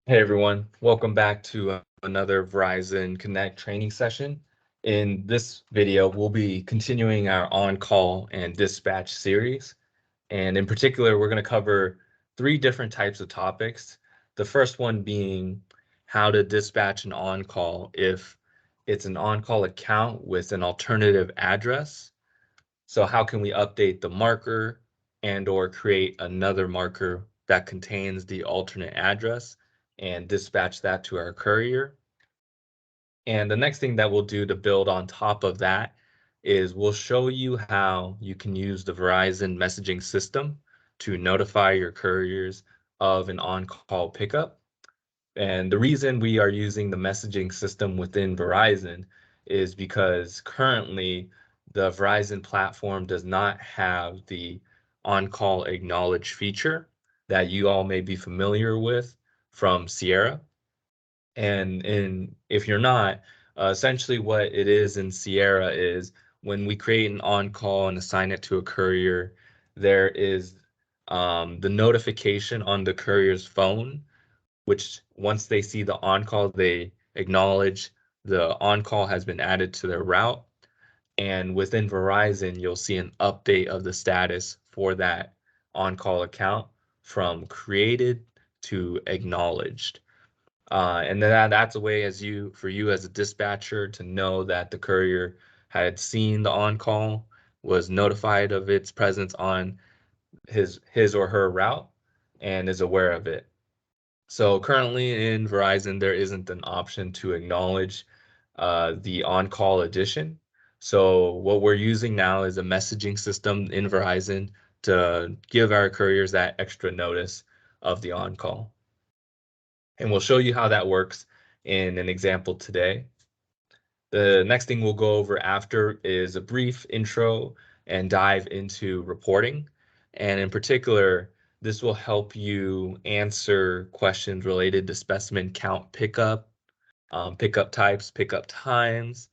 Hey everyone, welcome back to another Verizon Connect training session. In this video, we'll be continuing our on-call and dispatch series. And in particular, we're going to cover three different types of topics. The first one being how to dispatch an on-call if it's an on-call account with an alternative address. So how can we update the marker and or create another marker that contains the alternate address and dispatch that to our courier? And the next thing that we'll do to build on top of that is we'll show you how you can use the Verizon messaging system to notify your couriers of an on-call pickup. And the reason we are using the messaging system within Verizon is because currently the Verizon platform does not have the on-call acknowledge feature that you all may be familiar with from Sierra. And if you're not, essentially what it is in Sierra is when we create an on-call and assign it to a courier, there is the notification on the courier's phone, which once they see the on-call, they acknowledge the on-call has been added to their route. And within Verizon, you'll see an update of the status for that on-call account from created to acknowledged. And then that's a way for you as a dispatcher to know that the courier had seen the on-call, was notified of its presence on his or her route, and is aware of it. So currently in Verizon, there isn't an option to acknowledge the on-call addition. So what we're using now is a messaging system in Verizon to give our couriers that extra notice of the on-call. And we'll show you how that works in an example today. The next thing we'll go over after is a brief intro and dive into reporting. And in particular, this will help you answer questions related to specimen count pickup, pickup types, pickup times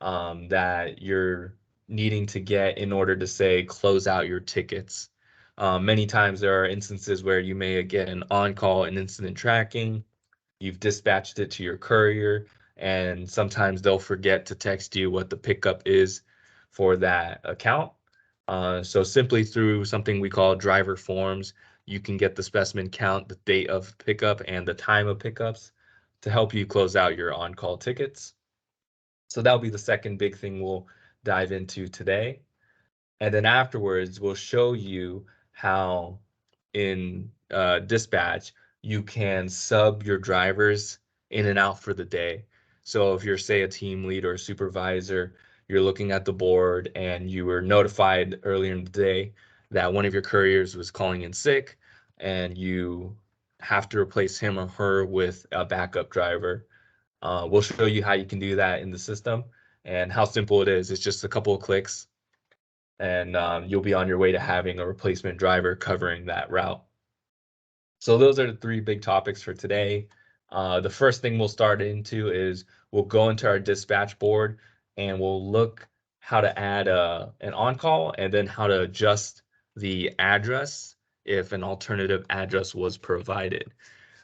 that you're needing to get in order to, say, close out your tickets. Many times there are instances where you may get an on-call and incident tracking. You've dispatched it to your courier, and sometimes they'll forget to text you what the pickup is for that account. So simply through something we call driver forms, you can get the specimen count, the date of pickup, and the time of pickups to help you close out your on-call tickets. So that'll be the second big thing we'll dive into today. And then afterwards, we'll show you how in dispatch, you can sub your drivers in and out for the day. So if you're, say, a team lead or a supervisor, you're looking at the board and you were notified earlier in the day that one of your couriers was calling in sick and you have to replace him or her with a backup driver. We'll show you how you can do that in the system and how simple it is. It's just a couple of clicks and you'll be on your way to having a replacement driver covering that route. So those are the three big topics for today. The first thing we'll start into is we'll go into our dispatch board and we'll look how to add an on-call and then how to adjust the address if an alternative address was provided.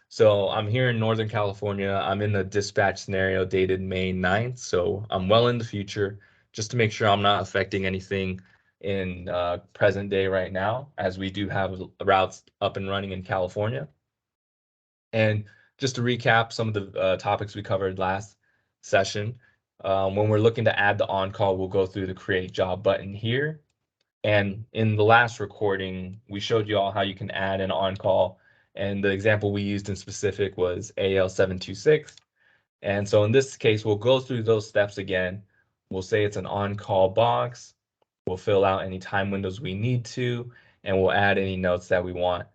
So I'm here in Northern California. I'm in the dispatch scenario dated May 9th. So I'm well in the future just to make sure I'm not affecting anything in present day right now, as we do have routes up and running in California. And just to recap some of the topics we covered last session, when we're looking to add the on-call, we'll go through the create job button here. And in the last recording, we showed you all how you can add an on-call. And the example we used in specific was AL726. And so in this case, we'll go through those steps again. We'll say it's an on-call box. We'll fill out any time windows we need to, and we'll add any notes that we want.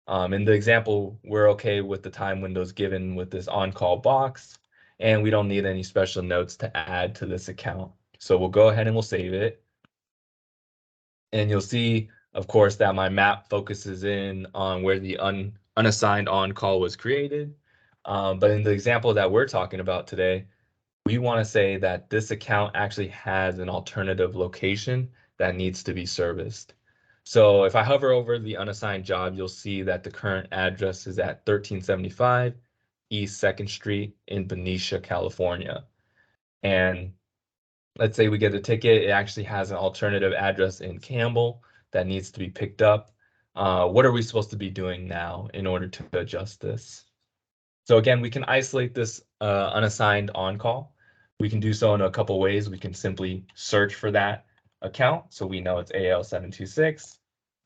In the example, we're okay with the time windows given with this on-call box, and we don't need any special notes to add to this account. So we'll go ahead and we'll save it. And you'll see, of course, that my map focuses in on where the unassigned on-call was created. But in the example that we're talking about today, we want to say that this account actually has an alternative location that needs to be serviced. So if I hover over the unassigned job, you'll see that the current address is at 1375 East 2nd Street in Benicia, California. And let's say we get a ticket, it actually has an alternative address in Campbell that needs to be picked up. What are we supposed to be doing now in order to adjust this? So again, we can isolate this unassigned on-call. We can do so in a couple ways. We can simply search for that account, so we know it's AL726,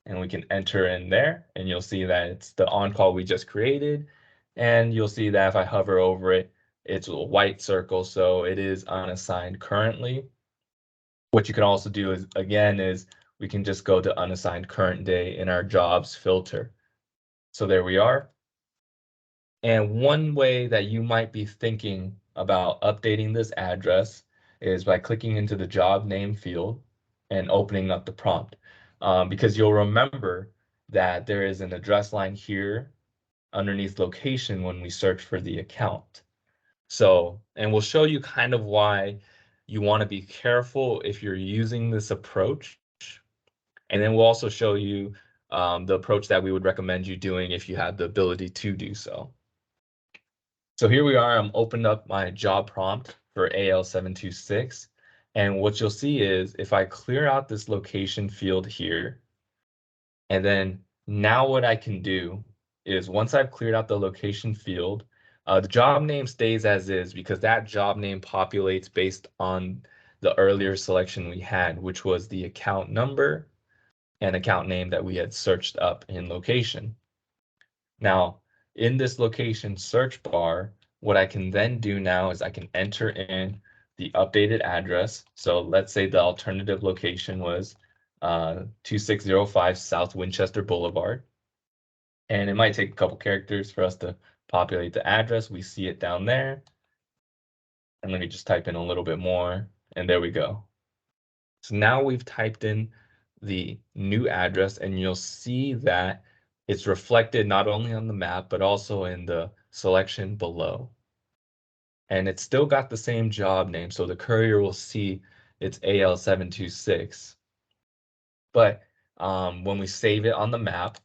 and we can enter in there, and you'll see that it's the on-call we just created, and you'll see that if I hover over it, it's a white circle, so it is unassigned currently. What you can also do is, again, is we can just go to unassigned current day in our jobs filter. So there we are. And one way that you might be thinking about updating this address is by clicking into the job name field and opening up the prompt. Because you'll remember that there is an address line here underneath location when we search for the account. So, and we'll show you kind of why you want to be careful if you're using this approach. And then we'll also show you the approach that we would recommend you doing if you have the ability to do so. So here we are, I'm opened up my job prompt for AL726. And what you'll see is if I clear out this location field here, and then now what I can do is once I've cleared out the location field, the job name stays as is because that job name populates based on the earlier selection we had, which was the account number and account name that we had searched up in location. Now, in this location search bar, what I can then do now is I can enter in the updated address. So let's say the alternative location was 2605 South Winchester Boulevard. And it might take a couple characters for us to populate the address. We see it down there. And let me just type in a little bit more. And there we go. So now we've typed in the new address, and you'll see that it's reflected not only on the map, but also in the selection below. And it's still got the same job name, so the courier will see it's AL726. But when we save it on the map,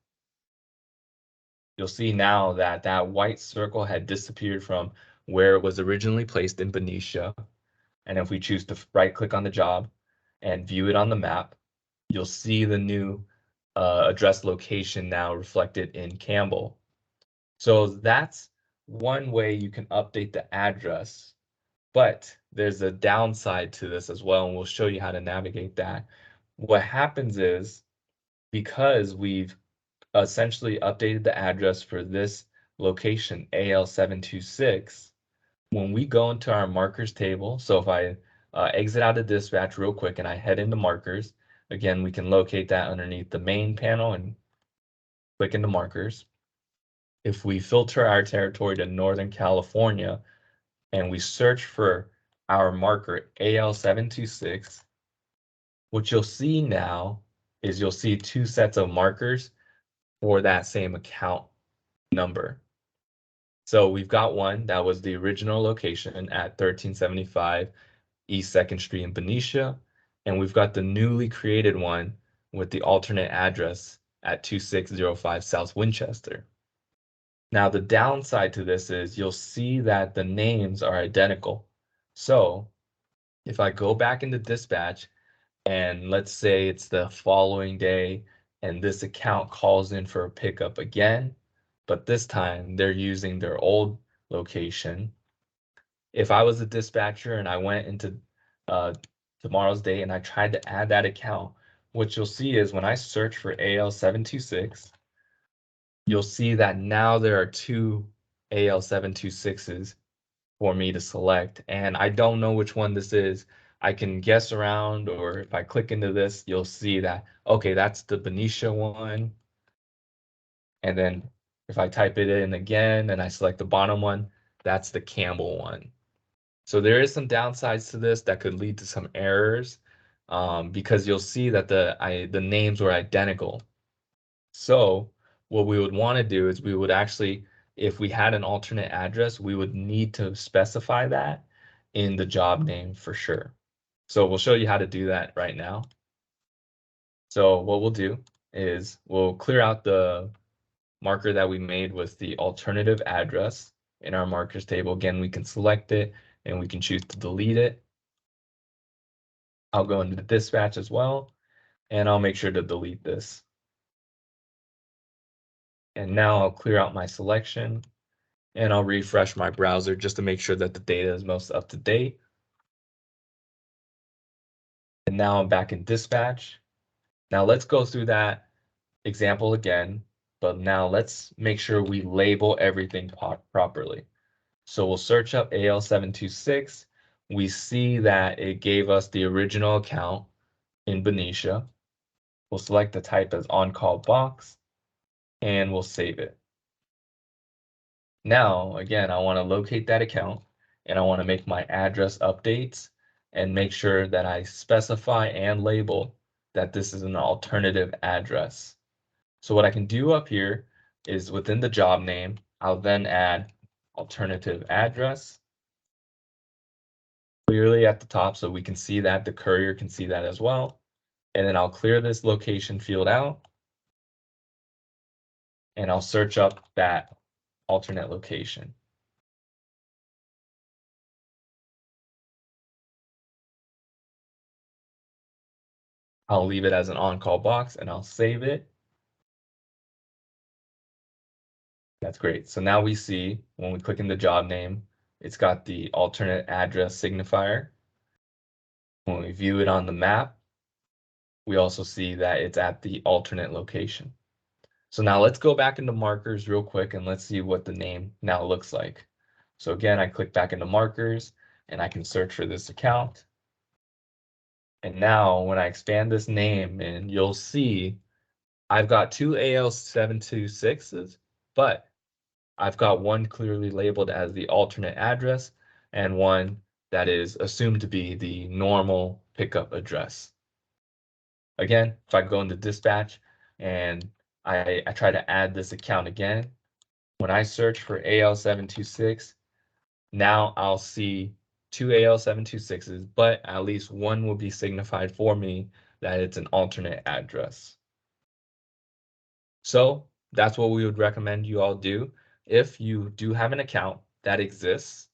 you'll see now that that white circle had disappeared from where it was originally placed in Benicia. And if we choose to right-click on the job and view it on the map, you'll see the new address location now reflected in Campbell. So that's one way you can update the address, but there's a downside to this as well, and we'll show you how to navigate that. What happens is because we've essentially updated the address for this location, AL726, when we go into our markers table, so if I exit out of dispatch real quick and I head into markers, again, we can locate that underneath the main panel and click into markers. If we filter our territory to Northern California and we search for our marker AL726, what you'll see now is you'll see two sets of markers for that same account number. So we've got one that was the original location at 1375 East 2nd Street in Benicia, and we've got the newly created one with the alternate address at 2605 South Winchester. Now, the downside to this is you'll see that the names are identical. So if I go back into dispatch and let's say it's the following day and this account calls in for a pickup again, but this time they're using their old location. If I was a dispatcher and I went into tomorrow's date and I tried to add that account, what you'll see is when I search for AL726, you'll see that now there are two AL726s for me to select, and I don't know which one this is. I can guess around, or if I click into this, you'll see that, okay, that's the Benicia one. And then if I type it in again and I select the bottom one, that's the Campbell one. So there is some downsides to this that could lead to some errors because you'll see that the names were identical. So what we would want to do is we would actually, if we had an alternate address, we would need to specify that in the job name for sure. So we'll show you how to do that right now. So what we'll do is we'll clear out the marker that we made with the alternative address. in our markers table. Again, we can select it and we can choose to delete it. I'll go into the dispatch as well, and I'll make sure to delete this. And now I'll clear out my selection and I'll refresh my browser just to make sure that the data is most up to date. And now I'm back in dispatch. Now let's go through that example again, but now let's make sure we label everything properly. So we'll search up AL726. We see that it gave us the original account in Benicia. We'll select the type as on-call box and we'll save it. Now, again, I want to locate that account and I want to make my address updates and make sure that I specify and label that this is an alternative address. So what I can do up here is within the job name, I'll then add alternative address clearly at the top so we can see that, the courier can see that as well. And then I'll clear this location field out and I'll search up that alternate location. I'll leave it as an on-call box and I'll save it. That's great. So now we see when we click in the job name, it's got the alternate address signifier. When we view it on the map, we also see that it's at the alternate location. So now let's go back into markers real quick and let's see what the name now looks like. So again, I click back into markers and I can search for this account. And now when I expand this name, and you'll see I've got two AL726s, but I've got one clearly labeled as the alternate address and one that is assumed to be the normal pickup address. Again, if I go into dispatch and I try to add this account again, when I search for AL726, now I'll see two AL726s, but at least one will be signified for me that it's an alternate address. So that's what we would recommend you all do. If you do have an account that exists,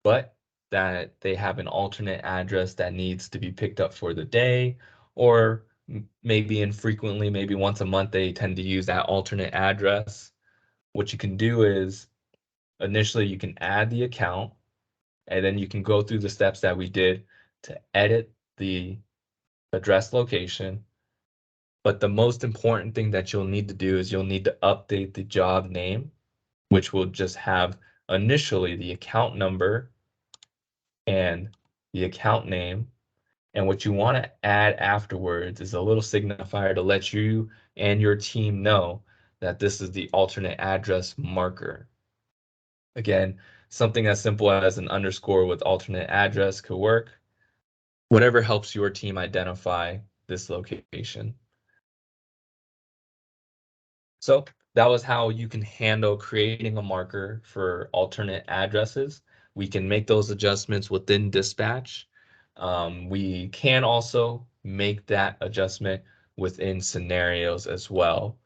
but that they have an alternate address that needs to be picked up for the day, or maybe infrequently, maybe once a month, they tend to use that alternate address. What you can do is initially you can add the account and then you can go through the steps that we did to edit the address location. But the most important thing that you'll need to do is you'll need to update the job name, which will just have initially the account number and the account name. And what you want to add afterwards is a little signifier to let you and your team know that this is the alternate address marker. Again, something as simple as an underscore with alternate address could work. Whatever helps your team identify this location. So that was how you can handle creating a marker for alternate addresses. We can make those adjustments within dispatch. We can also make that adjustment within scenarios as well.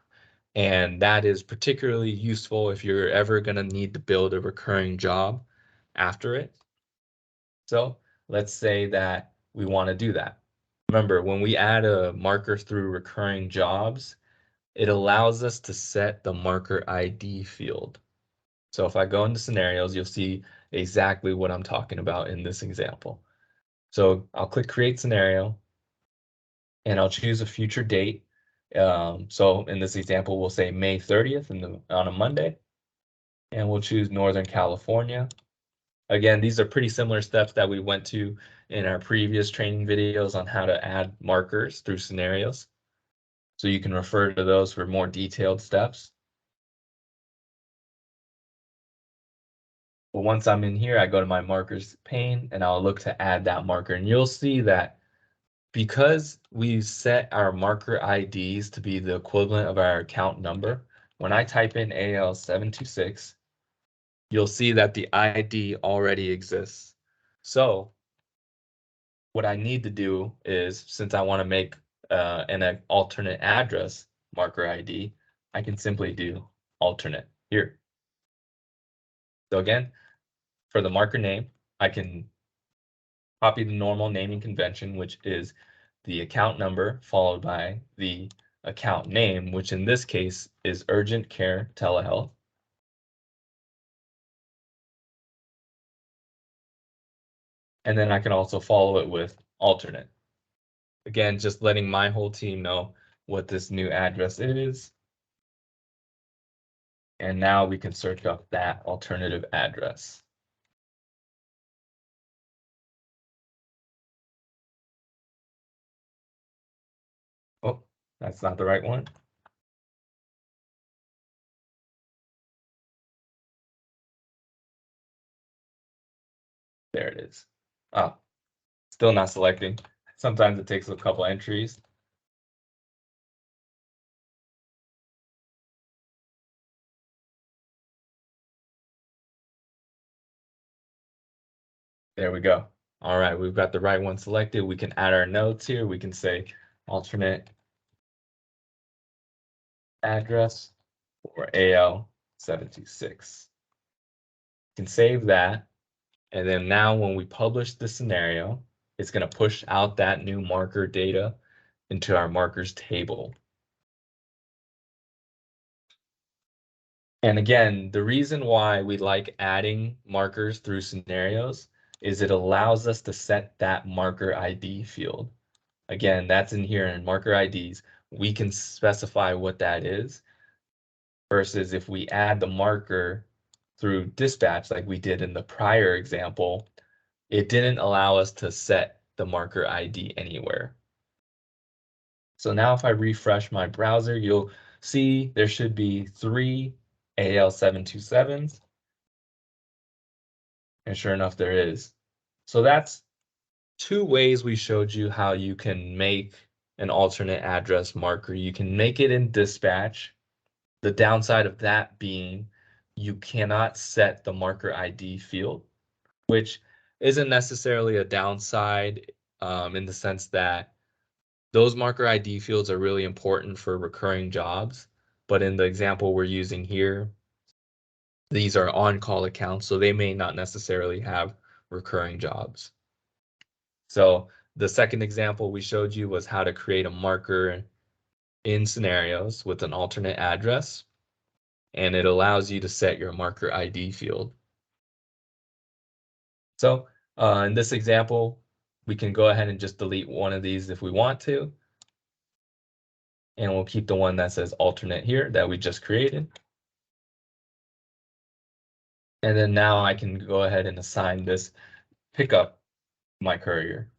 And that is particularly useful if you're ever going to need to build a recurring job after it. So let's say that we want to do that. Remember, when we add a marker through recurring jobs, it allows us to set the marker ID field. So if I go into scenarios, you'll see exactly what I'm talking about in this example. So I'll click create scenario and I'll choose a future date. So in this example, we'll say May 30th on a Monday, and we'll choose Northern California. Again, these are pretty similar steps that we went to in our previous training videos on how to add markers through scenarios. So you can refer to those for more detailed steps. But once I'm in here, I go to my markers pane and I'll look to add that marker. And you'll see that because we set our marker IDs to be the equivalent of our account number, when I type in AL726, you'll see that the ID already exists. So what I need to do is, since I want to make an alternate address marker ID, I can simply do alternate here. So again, for the marker name, I can copy the normal naming convention, which is the account number followed by the account name, which in this case is Urgent Care Telehealth. And then I can also follow it with alternate. Again, just letting my whole team know what this new address is. And now we can search up that alternative address. Oh, that's not the right one. There it is. Oh, still not selecting. Sometimes it takes a couple entries. There we go. All right, we've got the right one selected. We can add our notes here. We can say alternate address for AL726. You can save that. And then now when we publish the scenario, it's going to push out that new marker data into our markers table. And again, the reason why we like adding markers through scenarios is it allows us to set that marker ID field. Again, that's in here in marker IDs. We can specify what that is versus if we add the marker through dispatch like we did in the prior example, it didn't allow us to set the marker ID anywhere. So now if I refresh my browser, you'll see there should be 3 AL727s. And sure enough, there is. So that's 2 ways we showed you how you can make an alternate address marker. You can make it in dispatch. The downside of that being you cannot set the marker ID field, which isn't necessarily a downside in the sense that those marker ID fields are really important for recurring jobs. But in the example we're using here, these are on-call accounts, so they may not necessarily have recurring jobs. So the second example we showed you was how to create a marker in scenarios with an alternate address, and it allows you to set your marker ID field. So in this example, we can go ahead and just delete one of these if we want to, and we'll keep the one that says alternate here that we just created. And then now I can go ahead and assign this pickup my courier.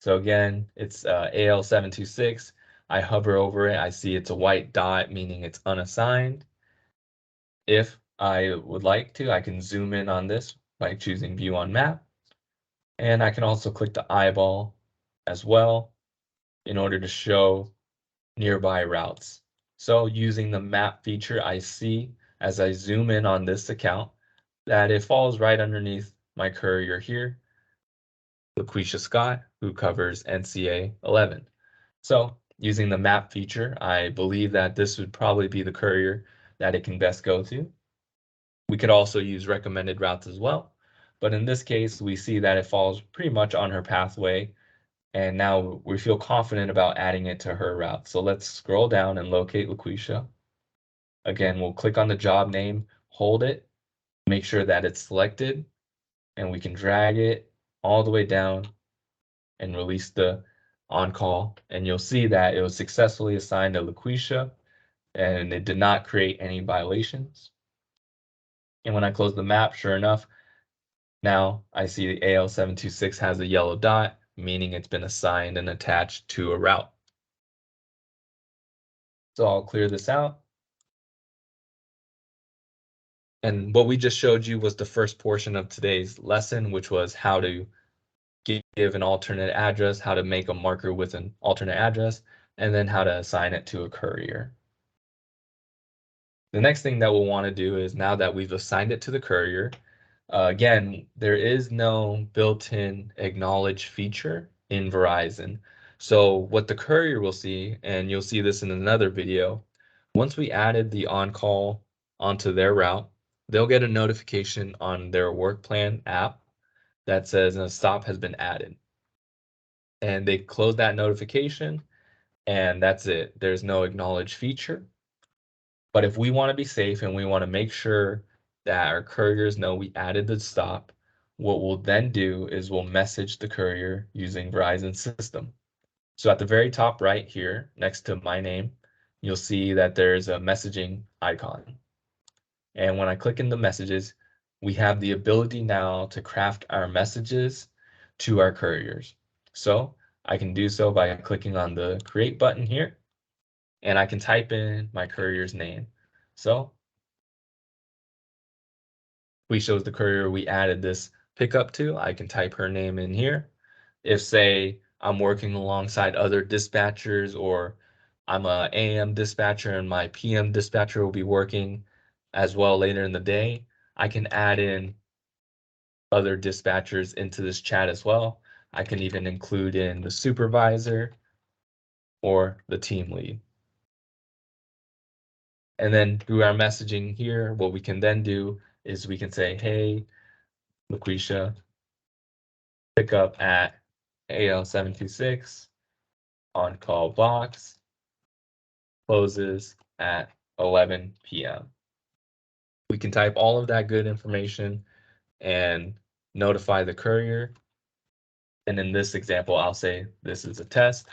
So again, it's AL726. I hover over it. I see it's a white dot, meaning it's unassigned. If I would like to, I can zoom in on this by choosing View on Map. And I can also click the eyeball as well in order to show nearby routes. So using the map feature, I see as I zoom in on this account that it falls right underneath my courier here, LaQuisha Scott, who covers NCA 11. So using the map feature, I believe that this would probably be the courier that it can best go to. We could also use recommended routes as well. But in this case, we see that it falls pretty much on her pathway. And now we feel confident about adding it to her route. So let's scroll down and locate LaQuisha. Again, we'll click on the job name, hold it, make sure that it's selected, and we can drag it all the way down and release the on-call. And you'll see that it was successfully assigned to LaQuisha, and it did not create any violations. And when I close the map, sure enough, now I see the AL726 has a yellow dot, meaning it's been assigned and attached to a route. So I'll clear this out. And what we just showed you was the first portion of today's lesson, which was how to give an alternate address, how to make a marker with an alternate address, and then how to assign it to a courier. The next thing that we'll want to do is now that we've assigned it to the courier, again, there is no built-in acknowledge feature in Verizon. So what the courier will see, and you'll see this in another video, once we added the on-call onto their route, the courier will see that it was successfully assigned to LaQuisha. So using the map feature, I believe that this would probably be the courier that it can best go to. We could also use recommended routes as well. But in this case, we see that it falls right underneath my courier here, LaQuisha Scott, who covers NCA 11. So once we added the on-call onto their route, they'll get a notification on their work plan app that says a stop has been added. And they close that notification, and that's it. There's no acknowledge feature. But if we want to be safe and we want to make sure that our couriers know we added the stop, what we'll then do is we'll message the courier using Verizon system. So at the very top right here, next to my name, you'll see that there's a messaging icon. And when I click in the messages, we have the ability now to craft our messages to our couriers. So I can do so by clicking on the create button here, and I can type in my courier's name. So we shows the courier we added this pickup to. I can type her name in here. If, say, I'm working alongside other dispatchers, or I'm a AM dispatcher and my PM dispatcher will be working as well later in the day, I can add in other dispatchers into this chat as well. I can even include in the supervisor or the team lead. And then through our messaging here, what we can then do is we can say, hey, LaQuisha, pick up at AL726 on call box, closes at 11 p.m. We can type all of that good information and notify the courier. And in this example, I'll say this is a test,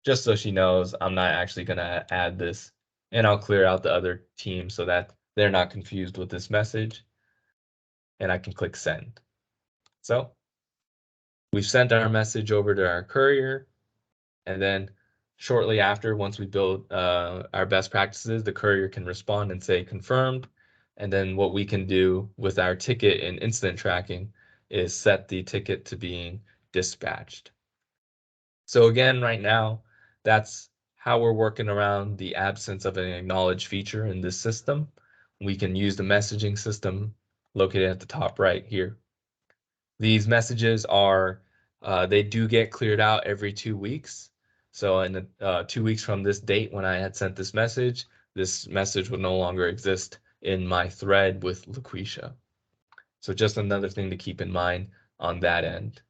just so she knows I'm not actually going to add this. And I'll clear out the other team so that they're not confused with this message. And I can click send. So we've sent our message over to our courier. And then shortly after, once we build our best practices, the courier can respond and say confirmed. And then what we can do with our ticket and incident tracking is set the ticket to being dispatched. So again, right now, that's how we're working around the absence of an acknowledge feature in this system. We can use the messaging system located at the top right here. These messages are, they do get cleared out every 2 weeks. So in the 2 weeks from this date when I had sent this message would no longer exist in my thread with LaQuisha. So just another thing to keep in mind on that end.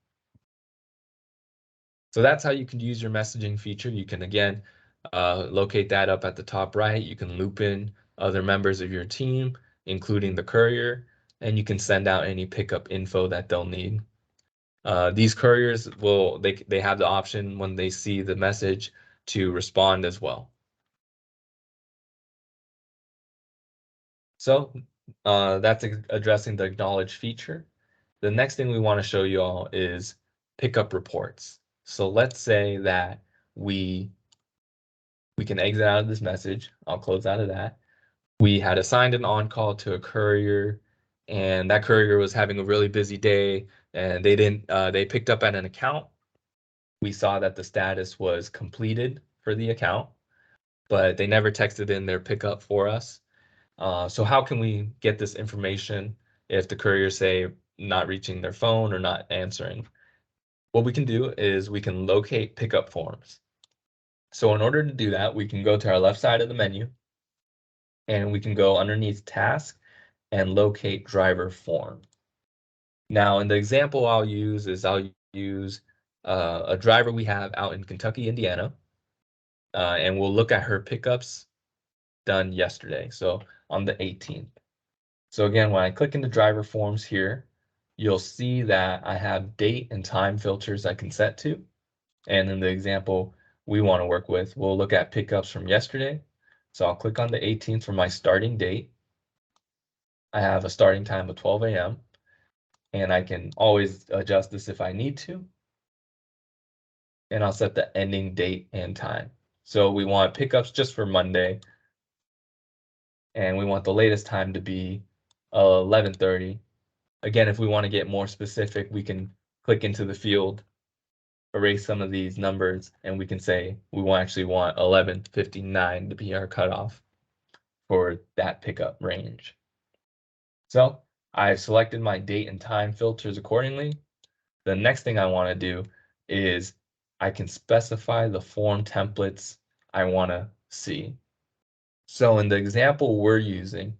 So that's how you can use your messaging feature. You can, again, locate that up at the top right. You can loop in other members of your team, including the courier, and you can send out any pickup info that they'll need. These couriers they have the option when they see the message to respond as well. So that's addressing the acknowledge feature. The next thing we want to show you all is pickup reports. So let's say that we can exit out of this message. I'll close out of that. We had assigned an on-call to a courier, and that courier was having a really busy day, and they picked up at an account. We saw that the status was completed for the account, but they never texted in their pickup for us. So how can we get this information if the couriers say not reaching their phone or not answering? What we can do is we can locate pickup forms. So in order to do that, we can go to our left side of the menu, and we can go underneath task and locate driver form. Now, in the example I'll use a driver we have out in Kentucky, Indiana, and we'll look at her pickups done yesterday, so on the 18th. So again, when I click into driver forms here, you'll see that I have date and time filters I can set to. And in the example we want to work with, we'll look at pickups from yesterday. So I'll click on the 18th for my starting date. I have a starting time of 12 a.m. and I can always adjust this if I need to. And I'll set the ending date and time. So we want pickups just for Monday, and we want the latest time to be 11:30. Again, if we want to get more specific, we can click into the field, erase some of these numbers, and we can say we actually want 11:59 to be our cutoff for that pickup range. So I've selected my date and time filters accordingly. The next thing I want to do is I can specify the form templates I want to see. So in the example we're using,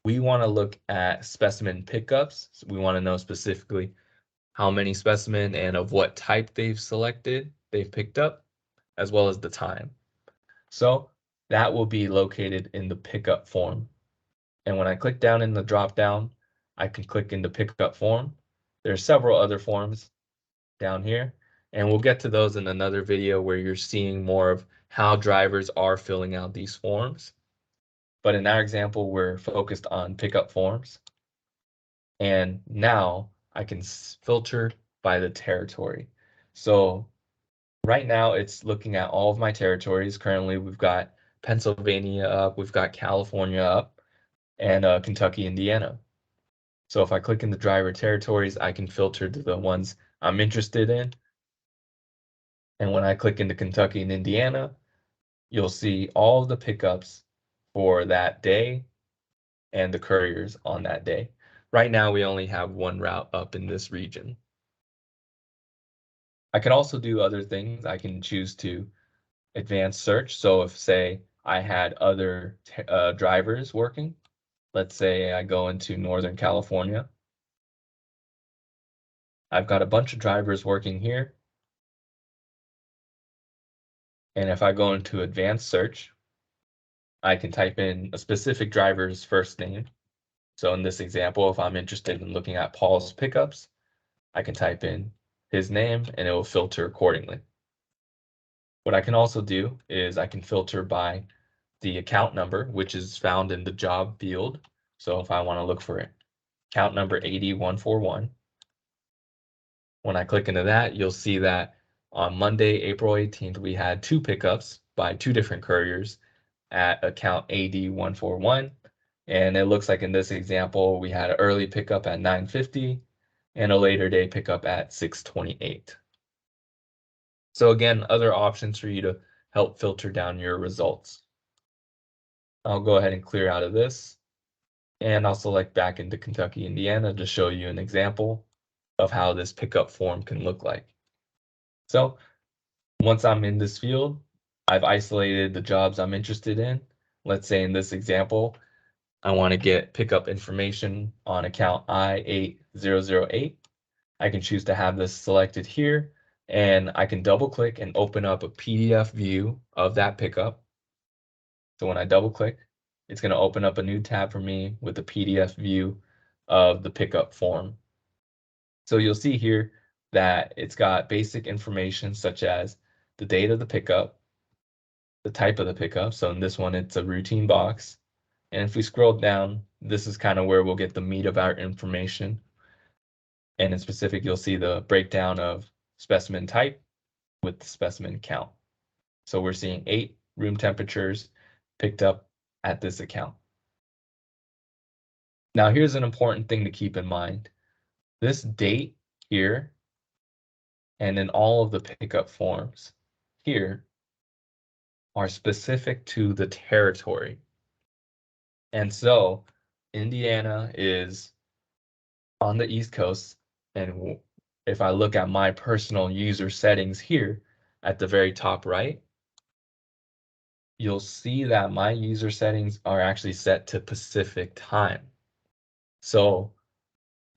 we want to look at specimen pickups. So we want to know specifically how many specimen and of what type they've picked up, as well as the time. So that will be located in the pickup form. And when I click down in the drop down, I can click into pickup form. There's several other forms down here, and we'll get to those in another video where you're seeing more of how drivers are filling out these forms. But in our example, we're focused on pickup forms. And now I can filter by the territory. So right now it's looking at all of my territories. Currently, we've got Pennsylvania up, we've got California up, and Kentucky, Indiana. So if I click in the driver territories, I can filter to the ones I'm interested in. And when I click into Kentucky and Indiana, you'll see all of the pickups for that day and the couriers on that day. Right now, we only have one route up in this region. I can also do other things. I can choose to advanced search. So if, say, I had other drivers working, let's say I go into Northern California. I've got a bunch of drivers working here. And if I go into advanced search, I can type in a specific driver's first name. So in this example, if I'm interested in looking at Paul's pickups, I can type in his name and it will filter accordingly. What I can also do is I can filter by the account number, which is found in the job field. So if I want to look for it, account number 80141, when I click into that, you'll see that on Monday, April 18th, we had two pickups by two different couriers at account AD141. And it looks like in this example, we had an early pickup at 9:50 and a later day pickup at 6:28. So again, other options for you to help filter down your results. I'll go ahead and clear out of this, and I'll select back into Kentucky, Indiana to show you an example of how this pickup form can look like. So once I'm in this field, I've isolated the jobs I'm interested in. Let's say in this example, I want to get pickup information on account I8008. I can choose to have this selected here, and I can double click and open up a PDF view of that pickup. So when I double click, it's going to open up a new tab for me with a PDF view of the pickup form. So you'll see here that it's got basic information such as the date of the pickup, the type of the pickup. So in this one, it's a routine box. And if we scroll down, this is kind of where we'll get the meat of our information. And in specific, you'll see the breakdown of specimen type with the specimen count. So we're seeing 8 room temperatures picked up at this account. Now, here's an important thing to keep in mind. This date here and in all of the pickup forms here are specific to the territory. And so Indiana is on the East Coast, and if I look at my personal user settings here at the very top right, you'll see that my user settings are actually set to Pacific time. So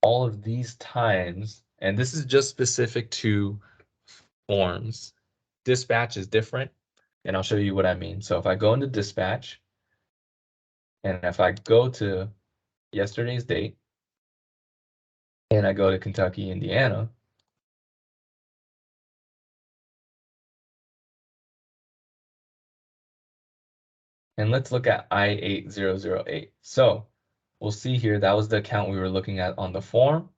all of these times, and this is just specific to forms. Dispatch is different, and I'll show you what I mean. So if I go into dispatch, and if I go to yesterday's date, and I go to Kentucky, Indiana, and let's look at I8008. So we'll see here, that was the account we were looking at on the form.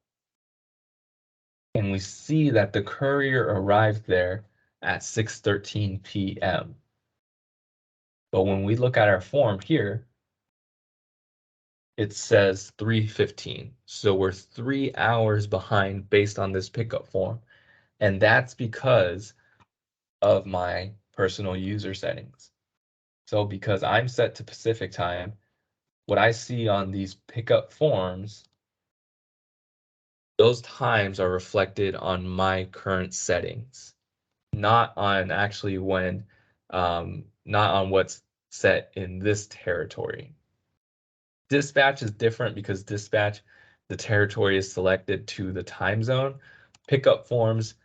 And we see that the courier arrived there at 6:13 p.m. But when we look at our form here, it says 3:15. So we're 3 hours behind based on this pickup form. And that's because of my personal user settings. So because I'm set to Pacific time, what I see on these pickup forms, those times are reflected on my current settings, not on actually when, not on what's set in this territory. Dispatch is different because dispatch, the territory is selected to the time zone. Pickup forms,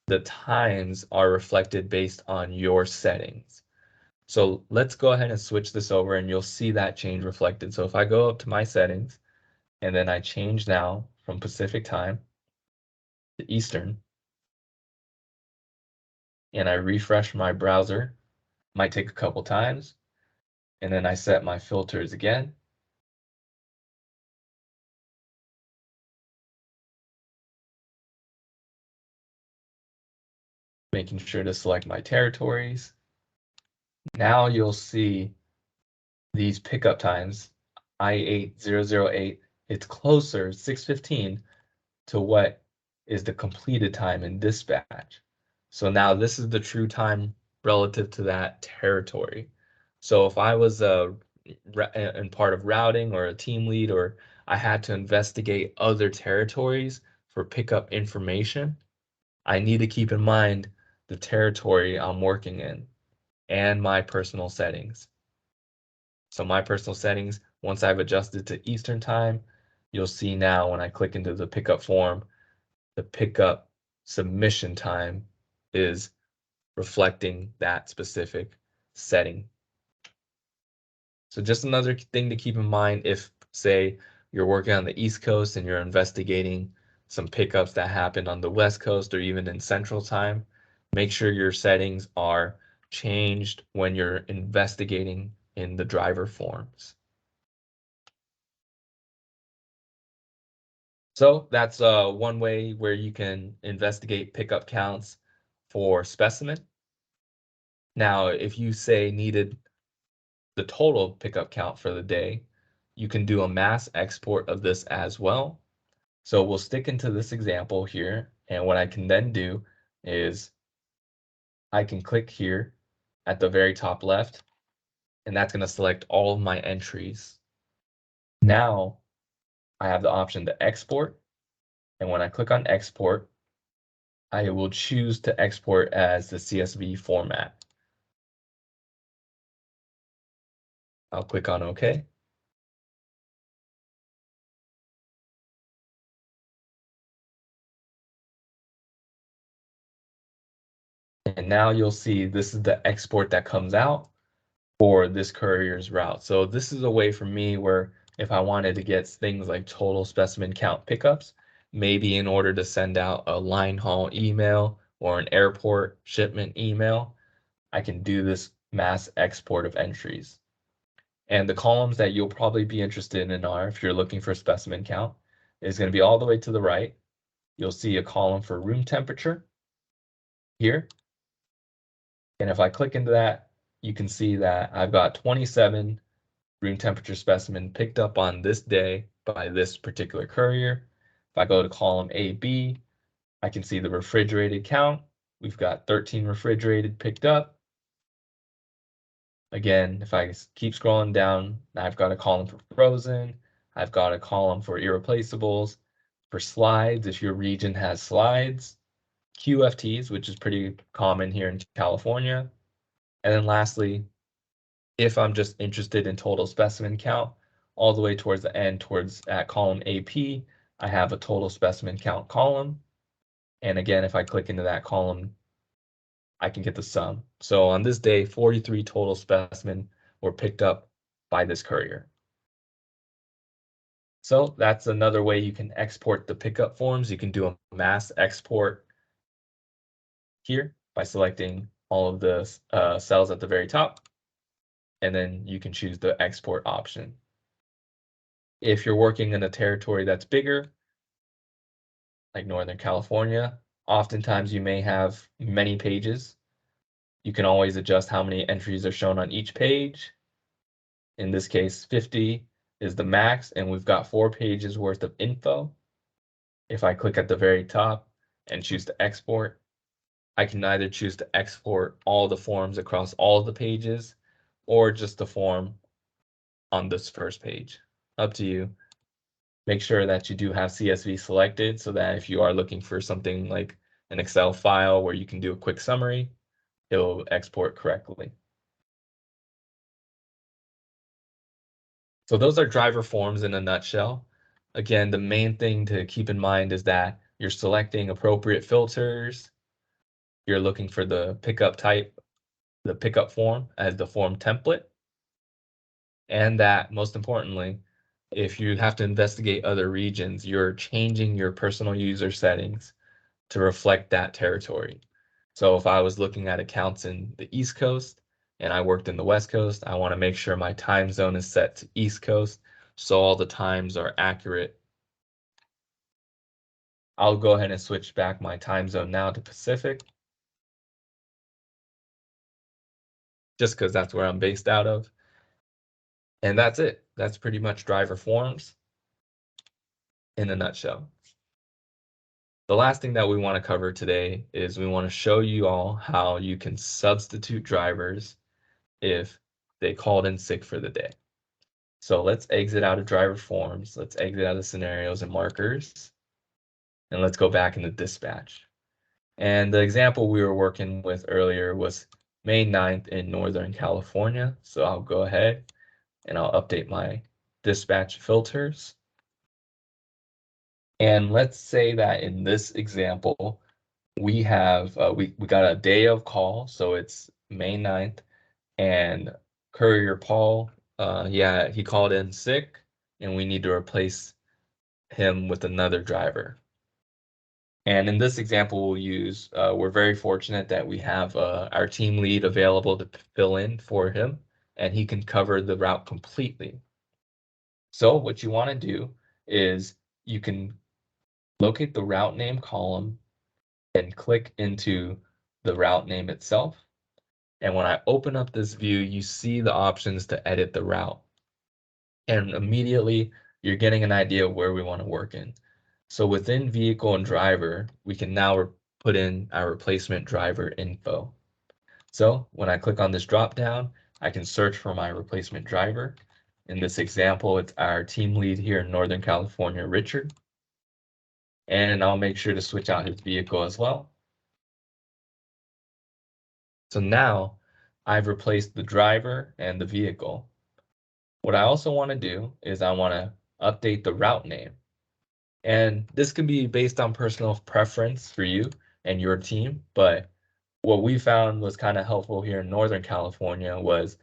the times are reflected based on your settings. So let's go ahead and switch this over and you'll see that change reflected. So if I go up to my settings and then I change now from Pacific time to Eastern and I refresh my browser, might take a couple times, and then I set my filters again. Making sure to select my territories. Now you'll see these pickup times, I8008, it's closer, 6:15, to what is the completed time in dispatch. So now this is the true time relative to that territory. So if I was in part of routing or a team lead, or I had to investigate other territories for pickup information, I need to keep in mind the territory I'm working in and my personal settings. So my personal settings, once I've adjusted to Eastern time, you'll see now when I click into the pickup form, the pickup submission time is reflecting that specific setting. So just another thing to keep in mind if, say, you're working on the East Coast and you're investigating some pickups that happened on the West Coast or even in Central Time, make sure your settings are changed when you're investigating in the driver forms. So that's one way where you can investigate pickup counts for specimen. Now, if you say needed the total pickup count for the day, you can do a mass export of this as well. So we'll stick into this example here, and what I can then do is I can click here at the very top left, and that's going to select all of my entries. Now I have the option to export, and when I click on export, I will choose to export as the CSV format. I'll click on OK. And now you'll see this is the export that comes out for this courier's route. So this is a way for me where if I wanted to get things like total specimen count pickups, maybe in order to send out a line haul email or an airport shipment email, I can do this mass export of entries. And the columns that you'll probably be interested in are, if you're looking for specimen count, is going to be all the way to the right. You'll see a column for room temperature here. And if I click into that, you can see that I've got 27 room temperature specimen picked up on this day by this particular courier. If I go to column AB, I can see the refrigerated count. We've got 13 refrigerated picked up. Again, if I keep scrolling down, I've got a column for frozen. I've got a column for irreplaceables. For slides, if your region has slides. QFTs, which is pretty common here in California. And then lastly, if I'm just interested in total specimen count, all the way towards the end, towards at column AP, I have a total specimen count column. And again, if I click into that column, I can get the sum. So on this day, 43 total specimen were picked up by this courier. So that's another way you can export the pickup forms. You can do a mass export here by selecting all of the cells at the very top, and then you can choose the export option. If you're working in a territory that's bigger, like Northern California, oftentimes you may have many pages. You can always adjust how many entries are shown on each page. In this case, 50 is the max, and we've got 4 pages worth of info. If I click at the very top and choose to export, I can either choose to export all the forms across all the pages or just the form on this first page. Up to you. Make sure that you do have CSV selected so that if you are looking for something like an Excel file where you can do a quick summary, it'll export correctly. So those are driver forms in a nutshell. Again, the main thing to keep in mind is that you're selecting appropriate filters. You're looking for the pickup type, the pickup form as the form template. And that, most importantly, if you have to investigate other regions, you're changing your personal user settings to reflect that territory. So if I was looking at accounts in the East Coast and I worked in the West Coast, I want to make sure my time zone is set to East Coast so all the times are accurate. I'll go ahead and switch back my time zone now to Pacific, just because that's where I'm based out of. And that's it. That's pretty much driver forms in a nutshell. The last thing that we want to cover today is we want to show you all how you can substitute drivers if they called in sick for the day. So let's exit out of driver forms. Let's exit out of scenarios and markers. And let's go back into dispatch. And the example we were working with earlier was May 9th in Northern California. So I'll go ahead and I'll update my dispatch filters. And let's say that in this example, we have we got a day of call, so it's May 9th, and Courier Paul, yeah, he called in sick, and we need to replace him with another driver. And in this example, we'll use, we're very fortunate that we have our team lead available to fill in for him, and he can cover the route completely. So what you want to do is you can locate the route name column and click into the route name itself. And when I open up this view, you see the options to edit the route. And immediately you're getting an idea of where we want to work in. So within vehicle and driver, we can now put in our replacement driver info. So when I click on this drop down, I can search for my replacement driver. In this example, it's our team lead here in Northern California, Richard. And I'll make sure to switch out his vehicle as well. So now I've replaced the driver and the vehicle. What I also want to do is I want to update the route name. And this can be based on personal preference for you and your team, but what we found was kind of helpful here in Northern California was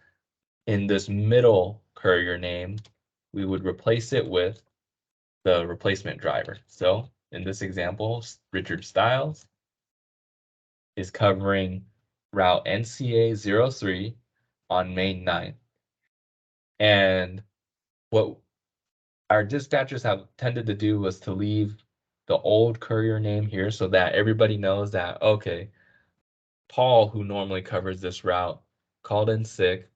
in this middle courier name, we would replace it with the replacement driver. So in this example, Richard Stiles is covering route NCA 03 on May 9th. And what our dispatchers have tended to do was to leave the old courier name here so that everybody knows that, okay, Paul, who normally covers this route, called in sick,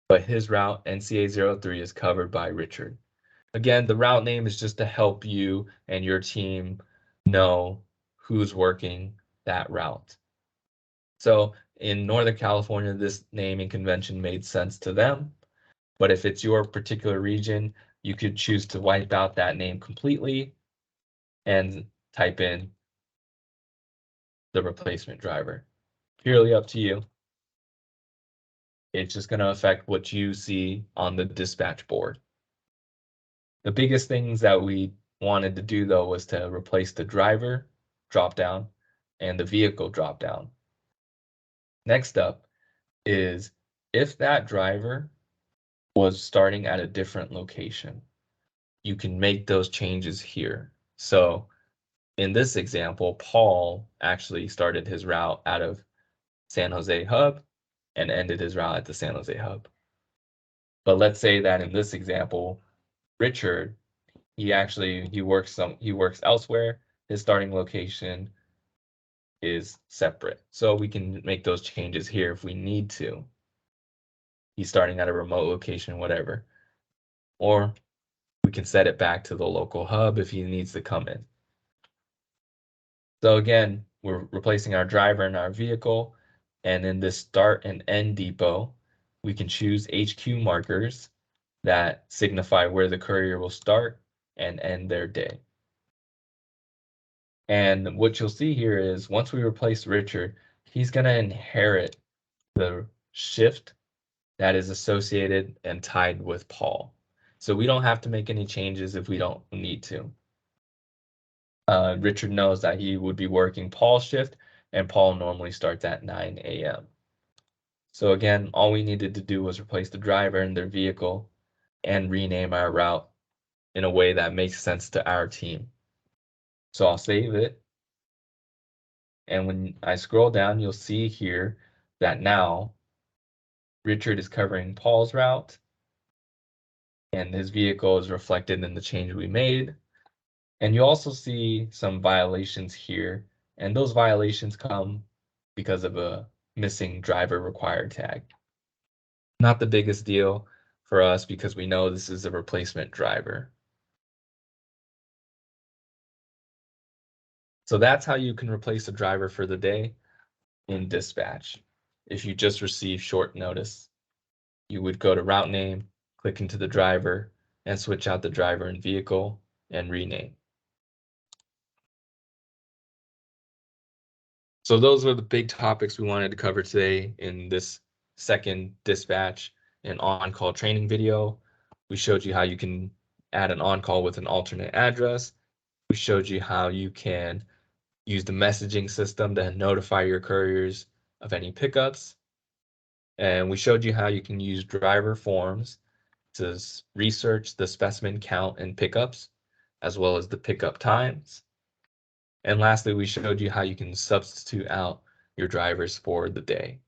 but his route, NCA 03, is covered by Richard. Again, the route name is just to help you and your team know who's working that route. So in Northern California, this naming convention made sense to them. But if it's your particular region, you could choose to wipe out that name completely and type in the replacement driver. Purely up to you. It's just going to affect what you see on the dispatch board. The biggest things that we wanted to do, though, was to replace the driver dropdown and the vehicle dropdown. Next up is if that driver was starting at a different location, you can make those changes here. So in this example, Paul actually started his route out of San Jose Hub and ended his route at the San Jose Hub. But let's say that in this example, Richard, he works elsewhere. His starting location is separate. So we can make those changes here if we need to. He's starting at a remote location, whatever. Or we can set it back to the local hub if he needs to come in. So again, we're replacing our driver and our vehicle. And in this start and end depot, we can choose HQ markers that signify where the courier will start and end their day. And what you'll see here is once we replace Richard, he's going to inherit the shift that is associated and tied with Paul. So we don't have to make any changes if we don't need to. Richard knows that he would be working Paul's shift, and Paul normally starts at 9 a.m. So again, all we needed to do was replace the driver and their vehicle and rename our route in a way that makes sense to our team. So I'll save it. And when I scroll down, you'll see here that now Richard is covering Paul's route and his vehicle is reflected in the change we made. And you also see some violations here, and those violations come because of a missing driver required tag. Not the biggest deal for us because we know this is a replacement driver. So that's how you can replace a driver for the day in dispatch. If you just receive short notice, you would go to route name, click into the driver, and switch out the driver and vehicle and rename. So those were the big topics we wanted to cover today in this second dispatch and on-call training video. We showed you how you can add an on-call with an alternate address. We showed you how you can use the messaging system to notify your couriers of any pickups. And we showed you how you can use driver forms to research the specimen count and pickups, as well as the pickup times. And lastly, we showed you how you can substitute out your drivers for the day.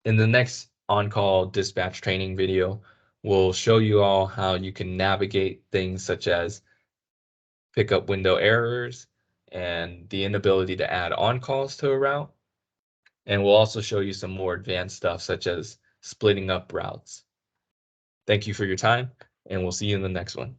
In the next on-call dispatch training video, we'll show you all how you can navigate things such as pickup window errors and the inability to add on-calls to a route. And we'll also show you some more advanced stuff such as splitting up routes. Thank you for your time, and we'll see you in the next one.